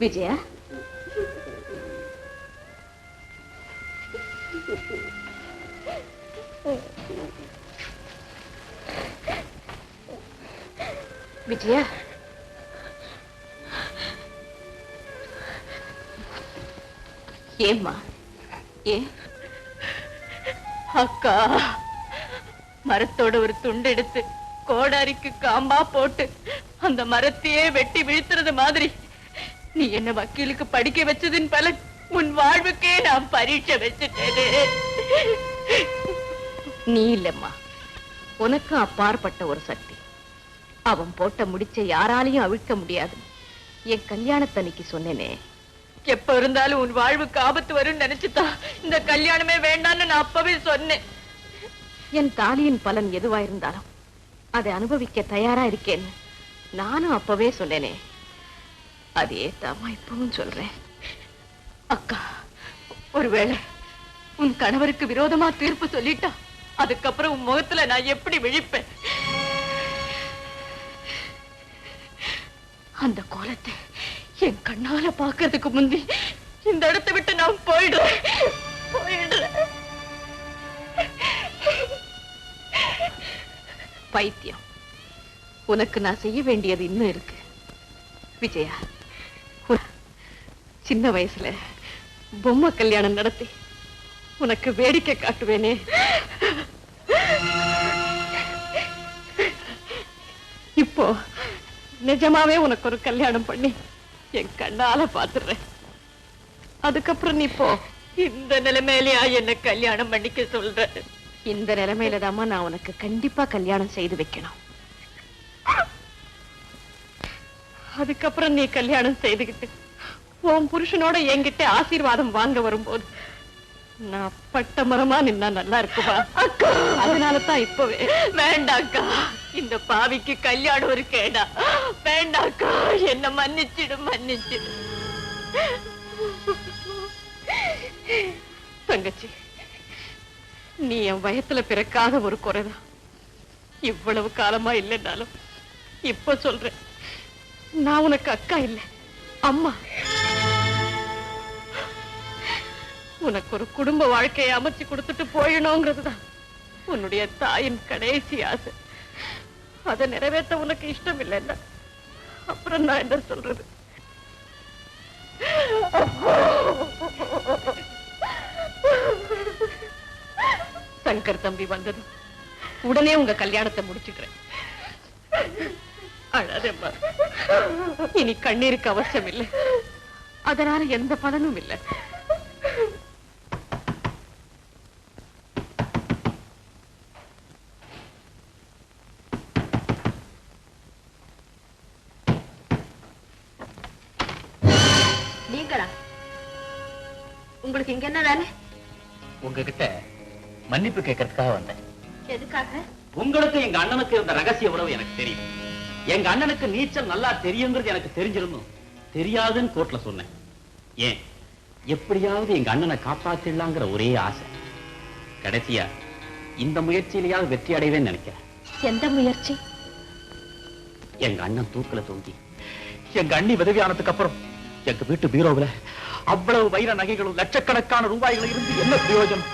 விஜயா, விஜயா, ஏம்மா? ஏன்? அக்கா, மரத்தோட ஒரு துண்டு எடுத்து கோடாரிக்கு காம்பா போட்டு அந்த மரத்தையே வெட்டி வீழ்த்துறது மாதிரி நீ என்ன வக்கீலுக்கு படிக்க வச்சதின் பலன் உன் வாழ்வுக்கே நான் பரீட்சை வச்சுட்டேனே. நீ இல்லம்மா, உனக்கு அப்பாற்பட்ட ஒரு சக்தி. அவன் போட்ட முடிச்ச யாராலையும் அவிழ்க்க முடியாது. என் கல்யாணத்தன்னைக்கு சொன்னேனே, எப்ப இருந்தாலும் உன் வாழ்வுக்கு ஆபத்து வரும்னு நினைச்சுதான் இந்த கல்யாணமே வேண்டான்னு நான் அப்பவே சொன்னேன். என் தாலியின் பலன் எதுவா இருந்தாலும் அதை அனுபவிக்க தயாரா இருக்கேன்னு நானும் அப்பவே சொன்னேனே. அதே தாமா இப்பவும் சொல்றேன். அக்கா, ஒருவேளை உன் கணவருக்கு விரோதமா தீர்ப்பு சொல்லிட்டா அதுக்கப்புறம் உன் முகத்துல நான் எப்படி விழிப்பேன்? அந்த கோலத்தை என் கண்ணால பாக்குறதுக்கு முந்தி இந்த இடத்தை விட்டு நான் போயிடுறேன். பைத்தியம், உனக்கு நான் செய்ய வேண்டியது இன்னும் இருக்கு. விஜயா, சின்ன வயசுல பொம்மை கல்யாணம் நடத்தி உனக்கு வேடிக்கை காட்டுவேனே, இப்போ நிஜமாவே உனக்கு ஒரு கல்யாணம் பண்ணி என் கண்ணால பாத்துறேன். அதுக்கப்புறம் நீ போ. இந்த நிலைமையிலயா என்ன கல்யாணம் பண்ணிக்க சொல்ற? இந்த நிலைமையில தாமா நான் உனக்கு கண்டிப்பா கல்யாணம் செய்து வைக்கணும். அதுக்கப்புறம் நீ கல்யாணம் செய்துகிட்டு உன் புருஷனோட என்கிட்ட ஆசீர்வாதம் வாங்க வரும்போது நான் பட்ட மரமா நின்னா நல்லா இருக்குமா? அக்கா, அதனாலதான் இப்பவே வேண்டாக்கா, இந்த பாவிக்கு கல்யாணம் ஒரு கேடா. வேண்டாக்கா, என்ன மன்னிச்சிடு, மன்னிச்சிடு. தங்கச்சி, நீ என் வயத்துல பிறக்காத ஒரு குறைதான். இவ்வளவு காலமா இல்லைன்னாலும் இப்ப சொல்றேன், நான் உனக்கு அக்கா இல்ல, அம்மா. உனக்கு ஒரு குடும்ப வாழ்க்கையை அமைச்சு கொடுத்துட்டு போயிடணுங்கிறதுதான் உன்னுடைய தாயின் கடைசி ஆசை. அதை நிறைவேற்ற உனக்கு இஷ்டம் இல்லைன்னா அப்புறம் நான் என்ன சொல்றது? சங்கர் தம்பி வந்தது உடனே உங்க கல்யாணத்தை முடிச்சுக்கிறேன். அழாதேம்மா, இனி கண்ணீருக்கு அவசியம் இல்லை, அதனால எந்த பலனும் இல்லை. நீங்களா? உங்களுக்கு இங்க என்ன வேலை? உங்ககிட்ட மன்னிப்பு கேட்கறதுக்காக வந்தேன். எதுக்காக? உங்களுக்கு எங்க அண்ணனுக்கு இருந்த ரகசிய உறவு எனக்கு தெரியும். எங்க அண்ணனுக்கு நீச்சல் நல்லா தெரியுங்கிறது எனக்கு தெரிஞ்சிருந்தும் தெரியாதுன்னு கோர்ட்ல சொன்னேன். ஏன், எப்படியாவது எங்க அண்ணனை காப்பாத்திடலாங்கிற ஒரே ஆசை. கடைசியா இந்த முயற்சியிலேயாவது வெற்றி அடைவேன்னு நினைக்கிறேன். எந்த முயற்சி? எங்க அண்ணன் தூக்குல தொங்கி எங்க அண்ணி விதவியானதுக்கு அப்புறம் எங்க வீட்டு பீரோவுல அவ்வளவு வைர நகைகளும் லட்சக்கணக்கான ரூபாய்களும் இருந்து என்ன பிரயோஜனம்?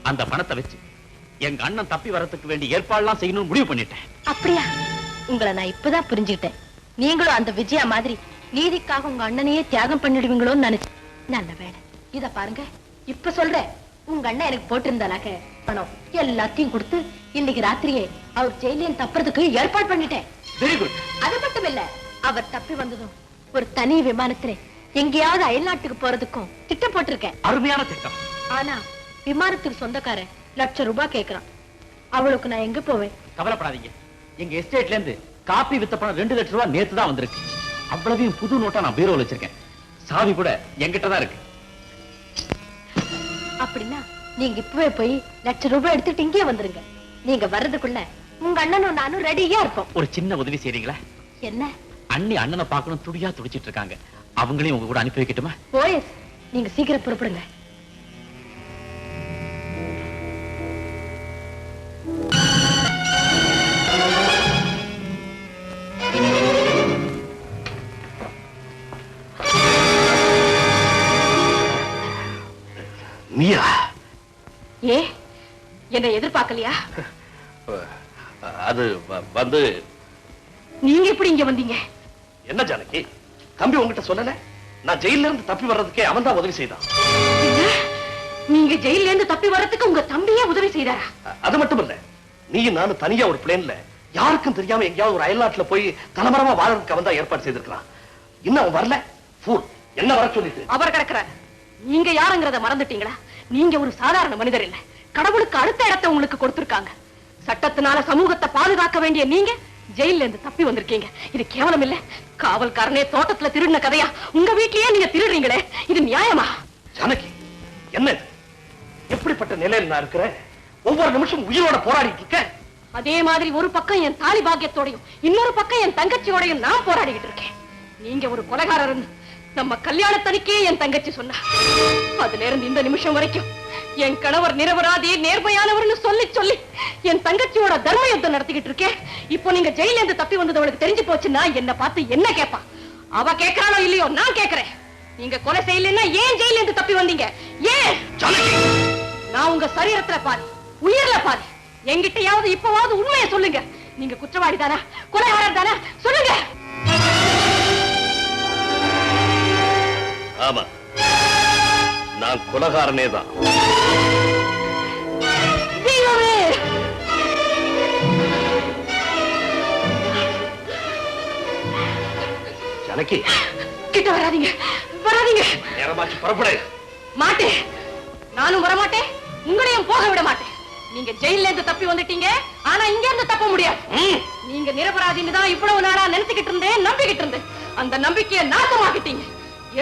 அந்த பணத்தை வச்சு எங்க அண்ணன் தப்பி வரத்துக்கு வேண்டிய ஏற்பாடுலாம் செய்யணும்னு முடிவு பண்ணிட்டேன். அப்படியா? உங்களை நான் இப்பதான் புரிஞ்சுக்கிட்டேன். நீங்களும் அந்த விஜயா மாதிரி நீதிக்காக உங்க அண்ணனையே தியாகம் பண்ணிடுவீங்களோன்னு நினைச்சு. நல்ல வேலை. இத பாருங்க, இப்ப சொல்றேன், உங்க அண்ணன் எனக்கு போட்டிருந்தானாக்க பணம் எல்லாத்தையும் கொடுத்து இன்னைக்கு ராத்திரியே அவர் ஜெயிலையும் தப்புறதுக்கு ஏற்பாடு பண்ணிட்டேன். Very good. அது மட்டும் இல்ல, அவர் தப்பி வந்ததும் ஒரு தனி விமானத்துல எங்கேயாவது அயல்நாட்டுக்கு போறதுக்கும் திட்டம் போட்டிருக்கேன். அருமையான திட்டம். ஆனா விமானத்துக்கு சொந்தக்காரன் ₹1,00,000 கேட்கிறான். அவளுக்கு நான் எங்க போவேன்? கவலைப்படாதீங்க, எங்க எஸ்டேட்ல இருந்து காப்பி வித்த பணம் 2 லட்சம் ரூபாய் நேத்து தான் வந்திருக்கு. அவ்வளவையும் புது நோட்டா நான் பீரோல வச்சிருக்கேன். சாவி கூட என்கிட்ட தான் இருக்கு. அப்படின்னா நீங்க இப்பவே போய் ₹1,00,000 எடுத்துட்டு இங்கே வந்துருங்க. நீங்க வர்றதுக்குள்ள உங்க அண்ணனும் நானும் ரெடியா இருப்போம். ஒரு சின்ன உதவி செய்றீங்களா? என்ன? அண்ணி அண்ணனை பார்க்கணும் துடியா துடிச்சிட்டு இருக்காங்க. அவங்களையும் உங்க கூட அனுப்பி வைக்கட்டுமா? போயஸ், நீங்க சீக்கிரம் புறப்படுங்க. ஏ என்னை எதிர்பார்க்கலையா? அது வந்து நீங்க எப்படி இங்க வந்தீங்க? என்ன ஜானகி, தம்பி உங்ககிட்ட சொல்லல? நான் ஜெயில இருந்து தப்பி வர்றதுக்கே அவன் தான் உதவி செய்தான். நீங்க ஜெயில இருந்து தப்பி வர்றதுக்கு உங்க தம்பியே உதவி செய்தாரா? அது மட்டும் இல்ல, நீயும் நானும் தனியா ஒரு பிளேன்ல யாருக்கும் தெரியாம எங்கேயாவது ஒரு அயல்நாட்டுல போய் தலைமரமா வாழறதுக்கு அவன் தான் ஏற்பாடு செய்திருக்கான். இன்னும் அவன் வரல. ஃபூல், என்ன வர சொல்லிட்டு அவர் கிடக்குறாரு. நீங்க யாருங்கிறத மறந்துட்டீங்களா? நீங்க ஒரு சாதாரண மனிதர் இல்ல, கடவுளுக்கு அடுத்த இடத்தை உங்களுக்கு கொடுத்திருக்காங்க. சட்டத்தினால சமூகத்தை பாதுகாக்க வேண்டிய நீங்க ஜெயில இருந்து தப்பி வந்திருக்கீங்க. இது கேவலம் இல்ல? காவல்காரனே தோட்டத்துல திருடின கதையா உங்க வீட்லயே நீங்க திருடுறீங்களே, இது நியாயமா? ஜானகி, என்ன இது? எப்படிப்பட்ட நிலையில் நான் இருக்கிறேன்? ஒவ்வொரு நிமிஷம் உயிரோட போராடிட்டு இருக்கேன். அதே மாதிரி ஒரு பக்கம் என் தாலி பாக்கியத்தோடையும் இன்னொரு பக்கம் என் தங்கச்சியோடையும் நான் போராடிக்கிட்டு இருக்கேன். நீங்க ஒரு கொலைகாரர் நம்ம கல்யாணத்தனிக்கே என் தங்கச்சி சொன்னா. அதுல இருந்து இந்த நிமிஷம் வரைக்கும் என் கணவர் நிரபராதி நேர்மையானவர்னு சொல்லி சொல்லி என் தங்கச்சியோட தர்ம யுத்தம் நடத்திக்கிட்டு இருக்கேன். இப்போ நீங்க ஜெயில இருந்து தப்பி வந்தது அவளுக்கு தெரிஞ்சு போச்சுன்னா என்ன பார்த்து என்ன கேட்பா? அவ கேட்கறாளோ இல்லையோ, நான் கேட்கிறேன். நீங்க கொலை செய்யலன்னா ஏன் ஜெயில இருந்து தப்பி வந்தீங்க? ஏன்? நான் உங்க சரீரத்துல பாதி, உயிர்ல பாதி. என்கிட்டயாவது இப்பவாவது உண்மையை சொல்லுங்க. நீங்க குற்றவாளி தானா, கொலைகாரர் தானா? சொல்லுங்க. ஆமா, நான் கொலைகாரனே தான். ஜானகி, கிட்ட வராதீங்க, வராதீங்க. நேரமாச்சு, புறப்படு. மாட்டேன், நானும் வரமாட்டேன், உங்களையும் போக விட மாட்டேன். நீங்க ஜெயில இருந்து தப்பி வந்துட்டீங்க, ஆனா இங்க இருந்து தப்ப முடியாது. நீங்க நிரபராதின்னு தான் இவ்வளவு நாளா நினைச்சுக்கிட்டு இருந்தேன், நம்பிக்கிட்டு இருந்தேன். அந்த நம்பிக்கையை நாசமாக்கிட்டீங்க.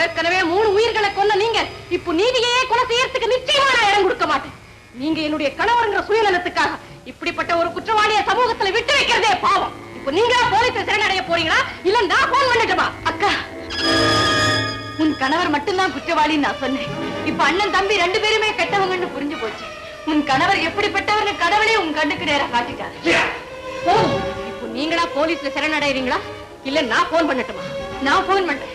ஏற்கனவே 3 உயிர்களை கொன்ன நீங்க இப்ப நீதியே கொலை செய்யறதுக்கு நிச்சயமா நான் இடம் கொடுக்க மாட்டேன். நீங்க என்னுடைய கணவருங்கிற சுயநலத்துக்காக இப்படிப்பட்ட ஒரு குற்றவாளியை சமூகத்துல விட்டு வைக்கிறதே பாவம். இப்ப நீங்க போலீஸ் சரணடைய போறீங்களா, இல்ல நான் போன் பண்ணட்டுமா? அக்கா, உன் கணவர் மட்டும்தான் குற்றவாளின்னு நான் சொன்னேன். இப்ப அண்ணன் தம்பி 2 பேருமே கெட்டவங்கன்னு புரிஞ்சு போச்சு. உன் கணவர் எப்படிப்பட்டவர்னு கடவுளே உன் கண்ணுக்கு நேரா காட்டிட்டாரு. இப்போ நீங்களா போலீஸ்ல சரணடைறீங்களா, இல்ல நான் போன் பண்ணட்டுமா? நான் போன் பண்றேன்.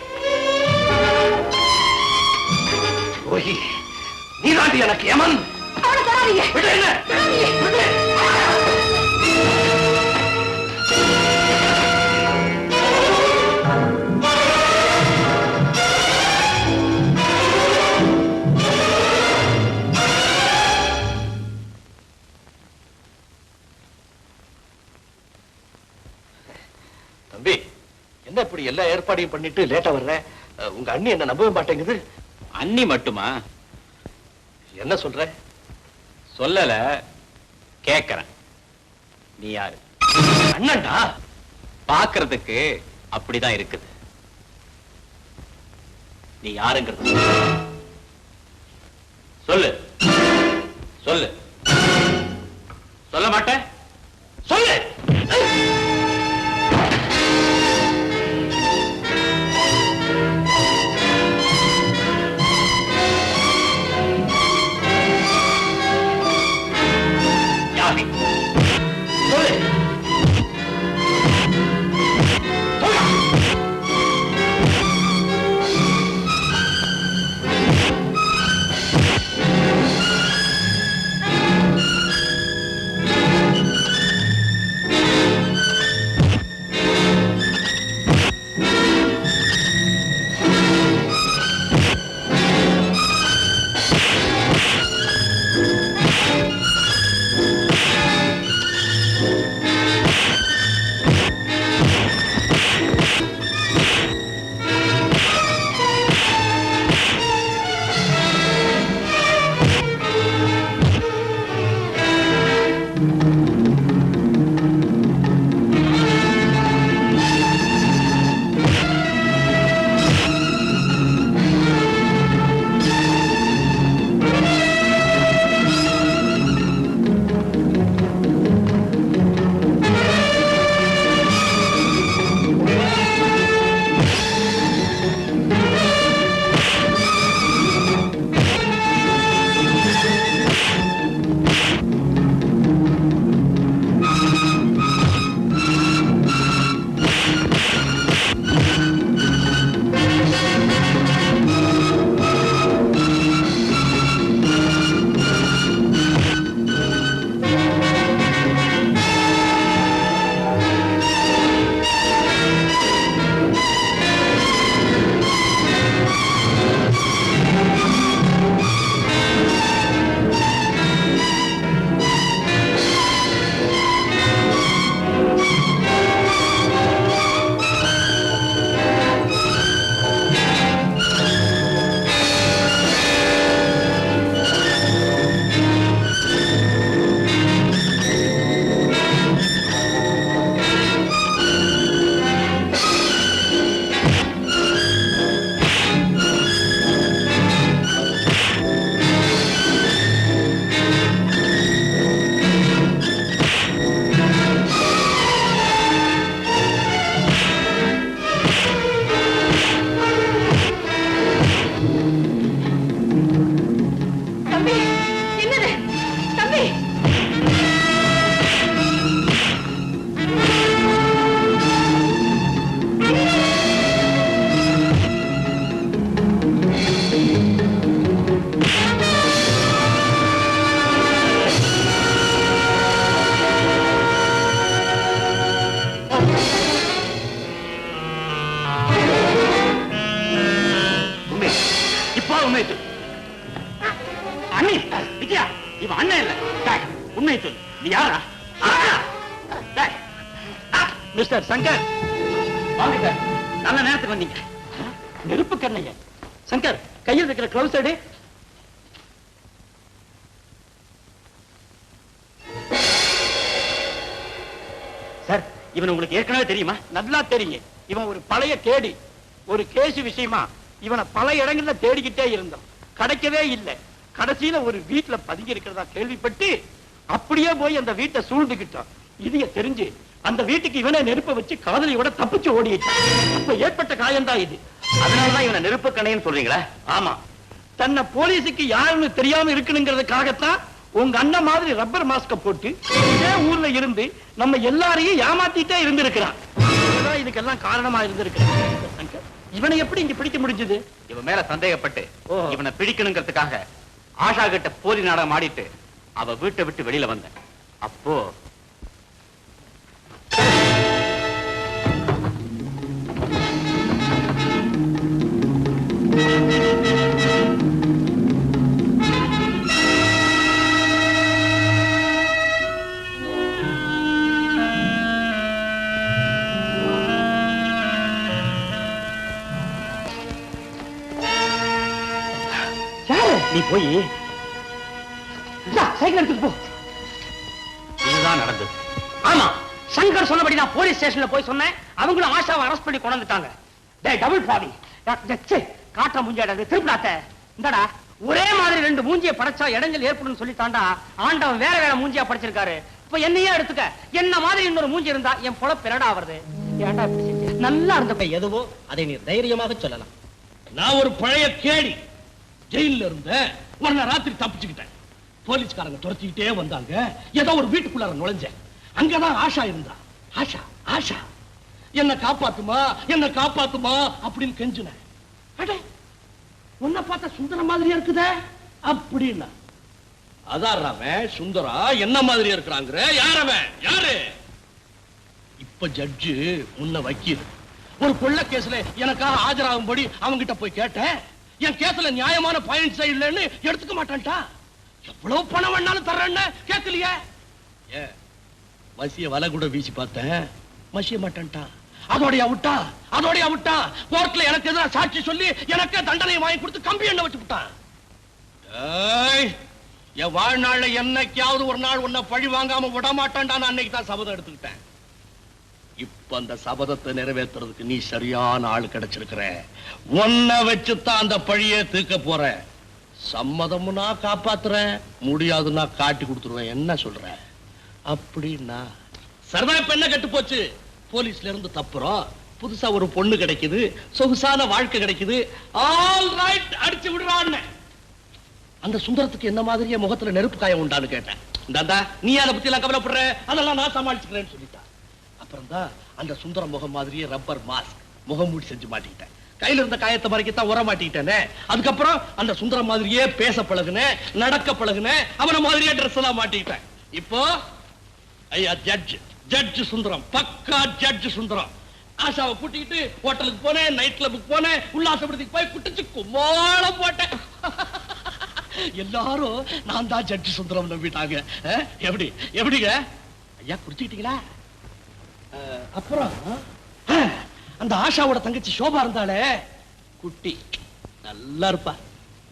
நீதாண்டி எனக்கு யமன். அவனை தராதீங்க. தம்பி, என்ன இப்படி எல்லா ஏற்பாடையும் பண்ணிட்டு லேட்டா வர்ற? உங்க அண்ணி என்ன நம்பவே மாட்டேங்குது. அண்ணி மட்டுமா? என்ன சொல்ற? சொல்லல, கேக்குறேன். நீ யாரு? அண்ணன்டா. பாக்குறதுக்கு அப்படிதான் இருக்குது. நீ யாருங்கிறது சொல்லு. சொல்லு. சொல்ல மாட்டேன்? சொல்லு. என்னது தம்பி? அண்ணி விஜயா, இவன் அண்ணன் இல்ல. உண்மையை சொல்லு, நீ யாரா? மிஸ்டர் சங்கர், வாங்க சார். நல்ல நேரத்துக்கு வந்தீங்க. நெருப்பு கண்ணைய சங்கர், கையில் இருக்கிற கிளவுஸ் எடு. சார், இவன் உங்களுக்கு ஏற்கனவே தெரியுமா? நல்லா தெரியும். இவன் ஒரு பழைய கேடி. ஒரு கேஸ் விஷயமா இவனை பல இடங்கள்ல தேடிக்கிட்டே இருந்தோம், கிடைக்கவே இல்லை. கடைசியில ஒரு வீட்டுல பதுங்கி இருக்கிறதா கேள்விப்பட்டு அப்படியே போய் அந்த வீட்டை சூழ்ந்துகிட்டான். இதைய தெரிஞ்சு அந்த வீட்டுக்கு இவனே நெருப்ப வச்சு காதலியோட தப்பிச்சு ஓடிட்டான். அப்ப ஏற்பட்ட காயம்தான் இது. அதனாலதான் இவனை நெருப்பு கண்ணைன்னு சொல்றீங்களா? ஆமா, தன்னை போலீஸுக்கு யாருன்னு தெரியாம இருக்கணுங்கிறதுக்காகத்தான் உங்க அண்ணன் மாதிரி ரப்பர் மாஸ்க போட்டு இதே ஊர்ல இருந்து நம்ம எல்லாரையும் ஏமாத்திட்டே இருந்திருக்கிறான். இதுக்கெல்லாம் காரணமா இருந்திருக்கிறான். இவனை எப்படி இங்க பிடிக்க முடிஞ்சது? இவன் மேல சந்தேகப்பட்டு இவனை பிடிக்கணுங்கிறதுக்காக ஆஷா கிட்ட போலி நாடகம் ஆடிட்டு அவ வீட்டை விட்டு வெளியில வந்தேன். அப்போ நீ போய் சைக்கிள் எடுத்துட்டு போ. இதுதான் நடந்தது. ஆமா, சங்கர் சொன்னபடி நான் போலீஸ் ஸ்டேஷன்ல போய் சொன்னேன். அவங்களும் ஆஷாவை அரெஸ்ட் பண்ணி கொண்டு வந்துட்டாங்க. டேய் டபுள் பாவி, காட்ட மூஞ்சியாடா திருப்பிடாத்த. இந்தடா, ஒரே மாதிரி ரெண்டு மூஞ்சியை படைச்சா இடைஞ்சல் ஏற்படும் சொல்லி தாண்டா ஆண்டவன் வேற வேற மூஞ்சியா படைச்சிருக்காரு. இப்ப என்னையே எடுத்துக்க, என்ன மாதிரி இன்னொரு மூஞ்சி இருந்தா என் பொழப்பு என்னடா ஆவறது? ஏன்டா இப்படி செஞ்ச? நல்லா இருந்த எதுவோ அதை நீ தைரியமாக சொல்லலாம். நான் ஒரு பழைய கேடி. ஜெயில இருந்த ஒரு நாள் ராத்திரி தப்பிச்சுக்கிட்டேன். போலீஸ்காரங்க துரத்திக்கிட்டே வந்தாங்க. ஏதோ ஒரு வீட்டுக்குள்ளார நுழைஞ்சேன். அங்கதான் ஆஷா இருந்தா. ஆஷா ஆஷா என்ன காப்பாத்துமா, என்ன காப்பாத்துமா அப்படின்னு கெஞ்சினேன். அடே, உன்னை பார்த்தா சுந்தர மாதிரியா இருக்குதே அப்படின்னா. அதான் அவன் சுந்தரா என்ன மாதிரியா இருக்கிறாங்க. யாரவன்? யாரு? இப்ப ஜட்ஜு முன்ன வக்கீல். ஒரு கொள்ள கேஸ்ல எனக்காக ஆஜராகும்படி அவங்க கிட்ட போய் கேட்டேன். என் கேஸ்ல நியாயமான பாயிண்ட்ஸ் இல்லைன்னு எடுத்துக்க மாட்டான்டா. எவ்வளவு பணம் வேணாலும் தர்றேன்னு கேட்கலையே. மசிய வலை கூட வீசி பார்த்தேன், மசிய மாட்டான்டா. அதோடைய விட்டா கோர்ட்ல எனக்கு எதிராக சாட்சி சொல்லி எனக்கு தண்டனை வாங்கி கொடுத்து கம்பி எண்ணெய் வச்சு விட்டான். என் வாழ்நாள்ல என்னைக்காவது ஒரு நாள் உன்னை பழி வாங்காம விட மாட்டான்டா. நான் அன்னைக்கு தான் சபதம் எடுத்துக்கிட்டேன். இப்ப அந்த சபதத்தை நிறைவேற்றுறதுக்கு நீ சரியான ஆள் கிடைச்சிருக்கிற. உன்னை வச்சுதான் அந்த பழியை தீர்க்க போற. சம்மதம்னா காப்பாத்துறேன், முடியாதுன்னா காட்டி கொடுத்துருவேன். என்ன சொல்ற? அப்படின்னா சரதா இப்ப என்ன கெட்டு போச்சு? போலீஸ்ல இருந்து தப்புறோம், புதுசா ஒரு பொண்ணு கிடைக்குது, சொகுசான வாழ்க்கை கிடைக்குது. ஆல் ரைட், அடிச்சு விடுறான்னு. அந்த சுந்தரத்துக்கு என்ன மாதிரியே முகத்துல நெருப்பு காயம் உண்டான்னு கேட்டேன். இந்தாண்டா, நீ அதை பத்தி எல்லாம் கவலைப்படுற, அதெல்லாம் நான் சமாளிச்சுக்கிறேன்னு சொல்லிட்டா. அப்புறம் தான் அந்த சுந்தர முகம் மாதிரியே ரப்பர் மாஸ்க் முகம் மூடி செஞ்சு மாட்டிக்கிட்டேன். கையில இருந்த காயத்தை மறைக்கத்தான் உர மாட்டிக்கிட்டேனே. அதுக்கப்புறம் அந்த சுந்தரம் மாதிரியே பேச பழகுனேன், நடக்க பழகுனேன், அவன மாதிரியே ட்ரெஸ் எல்லாம் மாட்டிக்கிட்டேன். இப்போ ஐயா ஜட்ஜ் சுந்தரம், பக்கா ஜட்ஜ் சுந்தரம். ஆஷாவை கூட்டிக்கிட்டு ஹோட்டலுக்கு போனேன், நைட் கிளப்புக்கு போனேன், உல்லாசப்படுத்திக்கு போய் குட்டிச்சு கும்மாளம் போட்டேன். எல்லாரும் நான் தான் ஜட்ஜ் சுந்தரம் நம்பிட்டாங்க. எப்படிங்க ஐயா குடிச்சுக்கிட்டீங்களா? அப்புறம் அந்த ஆஷாவோட தங்கச்சி சோபா இருந்தாலே குட்டி, நல்லா இருப்பா.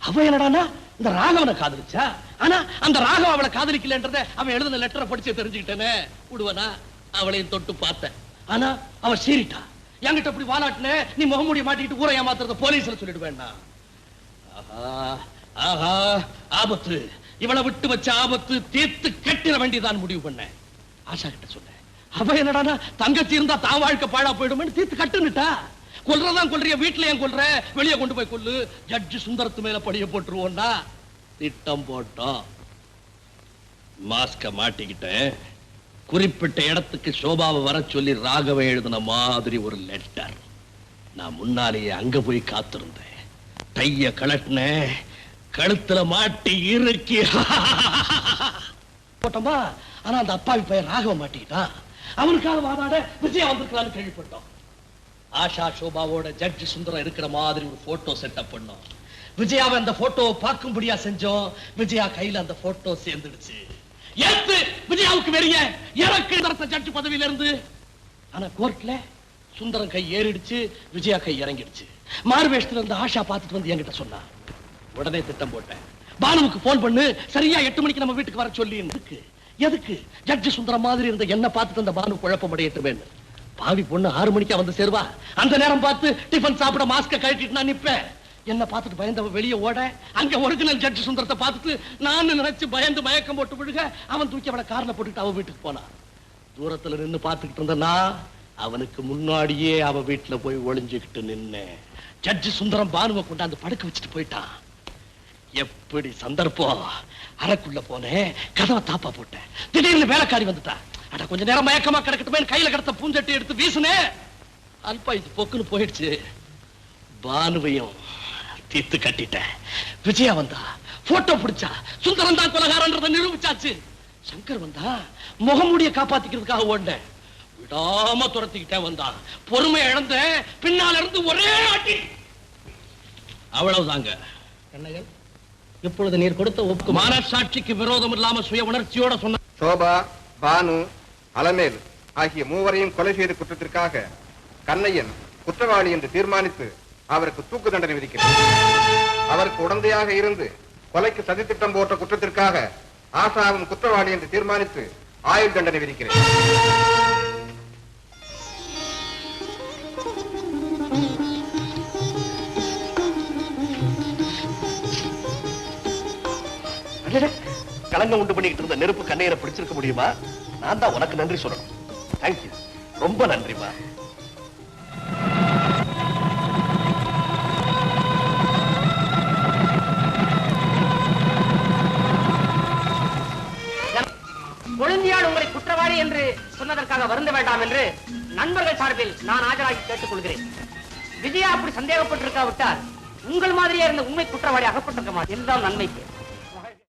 அவ என்னடானா இந்த ராகவனை காதலிச்சா. ஆனா அந்த ராகவ அவளை காதலிக்கலன்றத அவன் எழுதின லெட்டரை படிச்சு தெரிஞ்சுக்கிட்டேனே. விடுவனா? அவளையும் தொட்டு பார்த்தேன். ஆனா அவ சீரிட்டா. என்கிட்ட அப்படி வாலாட்டின, நீ முகமூடி மாட்டிக்கிட்டு ஊரை ஏமாத்துறத போலீஸ்ல சொல்லிட்டு வேண்டாம். ஆஹா, ஆபத்து. இவளை விட்டு வச்ச ஆபத்து தீர்த்து கட்டிட வேண்டியதான் முடிவு பண்ணேன். ஆஷா கிட்ட சொன்னேன். அவ என்னடானா தங்கச்சி இருந்தா தான் வாழ்க்கை பாழா போயிடும்னு தீர்த்து கட்டுனுட்டா. கொல்றதான் கொல்றிய, வீட்டுல ஏன் கொல்ற, வெளியே கொண்டு போய் கொல்லு, ஜட்ஜு சுந்தரத்து மேல படிய போட்டுருவோம்னா திட்டம் போட்டோம். மாஸ்க மாட்டிக்கிட்டேன். குறிப்பிட்ட இடத்துக்கு சோபாவை வர சொல்லி ராகவ எழுதின மாதிரி ஒரு லெட்டர். நான் முன்னாலேயே அங்க போய் காத்திருந்தேன். டைய கலட்டின, கழுத்துல மாட்டி இறுக்கி போட்டோமா. ஆனா அந்த அப்பாவி பையன் ராகவ மாட்டிக்கிட்டான். அவனுக்காக வாதாட விஜயா வந்திருக்கலாம்னு கேள்விப்பட்டோம். ஆஷா சோபாவோட ஜட்ஜி சுந்தரம் இருக்கிற மாதிரி ஒரு போட்டோ செட்டப் பண்ணோம். விஜயாவை அந்த போட்டோவை பார்க்கும்படியா செஞ்சோம். விஜயா கையில அந்த போட்டோ சேர்ந்துடுச்சு. ஏத்து விஜயாவுக்கு வெறிய இறக்கு ஜட்ஜி பதவியில இருந்து. ஆனா கோர்ட்ல சுந்தரம் கை ஏறிடுச்சு, விஜயா கை இறங்கிடுச்சு. மார்வேஷத்துல இருந்து ஆஷா பார்த்துட்டு வந்து என்கிட்ட சொன்னா. உடனே திட்டம் போட்டேன். பானுவுக்கு போன் பண்ணு, சரியா 8 மணிக்கு நம்ம வீட்டுக்கு வர சொல்லி. எதுக்கு ஜட்ஜி சுந்தரம் மாதிரி இருந்த என்ன பார்த்துட்டு அந்த பானு குழப்பம் அடையட்டுமே. பாவி பொண்ணு 6 மணிக்கு வந்து சேருவா. அந்த நேரம் பார்த்து டிஃபன் சாப்பிட மாஸ்க கழட்டிட்டு நான் நிப்பேன். என்ன பார்த்துட்டு பயந்தவ வெளியே ஓட, அங்க ஒரிஜினல் ஜட்ஜி சுந்தரத்தை பார்த்துட்டு நான் நினைச்சு பயந்து மயக்கம் போட்டு விழுக, அவன் தூக்கி அவனை கார்ல போட்டுட்டு அவன் வீட்டுக்கு போனான். தூரத்துல நின்னு பார்த்துக்கிட்டு இருந்தனா அவனுக்கு முன்னாடியே அவ வீட்டுல போய் ஒளிஞ்சுக்கிட்டு நின்னேன். ஜட்ஜி சுந்தரம் பானுவை கொண்டாந்து படுக்க வச்சுட்டு போயிட்டான். எப்படி சந்தர்ப்பம். அறைக்குள்ள போனேன், கதவை தாப்பா போட்டேன். திடீர்னு வேலைக்காரி வந்துட்டா. அட கொஞ்ச நேரம் மயக்கமா கிடக்கட்டுமே கையில கிடத்த பூஞ்சட்டி எடுத்து வீசுனே. அல்பா இது பொக்குன்னு போயிடுச்சு. பானுவையும் தீத்து கட்டிட்டேன். விஜயா வந்தா, போட்டோ பிடிச்சா, சுந்தரம் தான் கொலகாரன்றதை நிரூபிச்சாச்சு. சங்கர் வந்தா, முகமூடிய காப்பாத்திக்கிறதுக்காக ஓண்டேன். விடாம துரத்திக்கிட்டே வந்தான். பொறுமை இழந்த பின்னால இருந்து ஒரே ஆட்டி. அவ்வளவுதாங்க. கண்ணையன், இப்பொழுது நீர் கொடுத்த ஒப்பு மனசாட்சிக்கு விரோதம் இல்லாம சுய உணர்ச்சியோட சொன்ன சோபா, பானு, அலமேல் ஆகிய மூவரையும் கொலை செய்த குற்றத்திற்காக கண்ணையன் குற்றவாளி என்று தீர்மானித்து அவருக்கு தூக்கு தண்டனை விதிக்கிறார். அவருக்கு உடந்தையாக இருந்து கொலைக்கு சதித்திட்டம் போட்ட குற்றத்திற்காக ஆசாவும் குற்றவாளி என்று தீர்மானித்து ஆயுள் தண்டனை விதிக்கிறேன். கலங்க உண்டு பண்ணிக்கிட்டு இருந்த நெருப்பு கண்ணையரை பிடிச்சிருக்க முடியுமா? நான் தான் உனக்கு நன்றி சொல்லணும். தேங்க்யூ, ரொம்ப நன்றிமா. கொழுந்தியால் உங்களை குற்றவாளி என்று சொன்னதற்காக வருந்த வேண்டாம் என்று நண்பர்கள் சார்பில் நான் ஆஜராகி கேட்டுக் கொள்கிறேன். விஜயா அப்படி சந்தேகப்பட்டிருக்காவிட்டால் உங்கள் மாதிரியே இருந்த உண்மை குற்றவாளி அகப்பட்டிருக்க மாட்டேன். இதுதான் நன்மைக்கு.